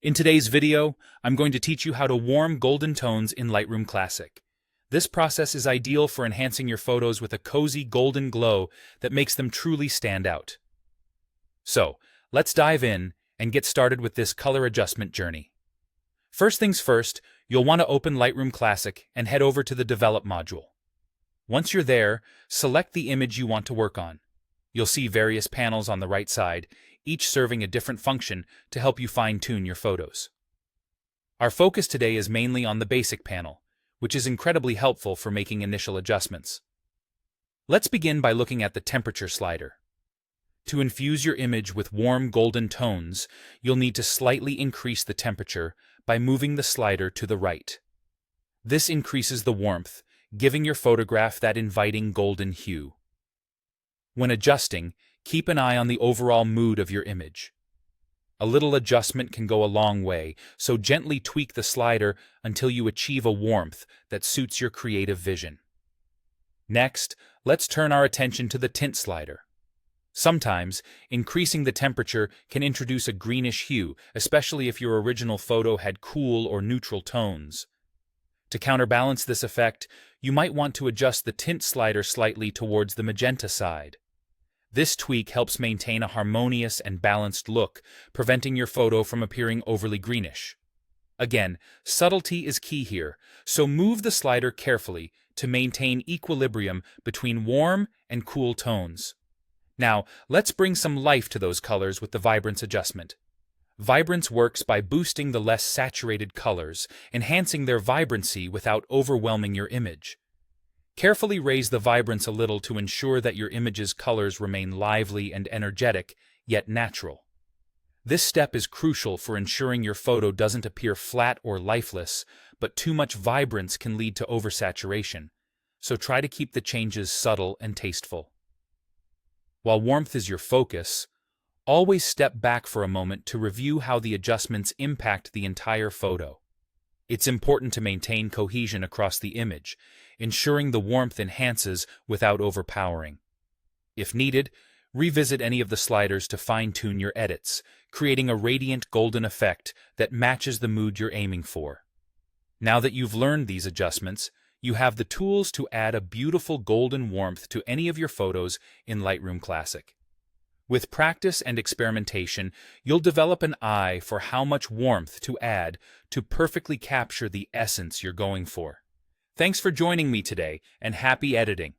In today's video, I'm going to teach you how to warm golden tones in Lightroom Classic. This process is ideal for enhancing your photos with a cozy golden glow that makes them truly stand out. So, let's dive in and get started with this color adjustment journey. First things first, you'll want to open Lightroom Classic and head over to the Develop module. Once you're there, select the image you want to work on. You'll see various panels on the right side, each serving a different function to help you fine-tune your photos. Our focus today is mainly on the Basic panel, which is incredibly helpful for making initial adjustments. Let's begin by looking at the temperature slider. To infuse your image with warm golden tones, you'll need to slightly increase the temperature by moving the slider to the right. This increases the warmth, giving your photograph that inviting golden hue. When adjusting, keep an eye on the overall mood of your image. A little adjustment can go a long way, so gently tweak the slider until you achieve a warmth that suits your creative vision. Next, let's turn our attention to the tint slider. Sometimes, increasing the temperature can introduce a greenish hue, especially if your original photo had cool or neutral tones. To counterbalance this effect, you might want to adjust the tint slider slightly towards the magenta side. This tweak helps maintain a harmonious and balanced look, preventing your photo from appearing overly greenish. Again, subtlety is key here, so move the slider carefully to maintain equilibrium between warm and cool tones. Now, let's bring some life to those colors with the Vibrance adjustment. Vibrance works by boosting the less saturated colors, enhancing their vibrancy without overwhelming your image. Carefully raise the vibrance a little to ensure that your image's colors remain lively and energetic, yet natural. This step is crucial for ensuring your photo doesn't appear flat or lifeless, but too much vibrance can lead to oversaturation, so try to keep the changes subtle and tasteful. While warmth is your focus, always step back for a moment to review how the adjustments impact the entire photo. It's important to maintain cohesion across the image, ensuring the warmth enhances without overpowering. If needed, revisit any of the sliders to fine-tune your edits, creating a radiant golden effect that matches the mood you're aiming for. Now that you've learned these adjustments, you have the tools to add a beautiful golden warmth to any of your photos in Lightroom Classic. With practice and experimentation, you'll develop an eye for how much warmth to add to perfectly capture the essence you're going for. Thanks for joining me today, and happy editing!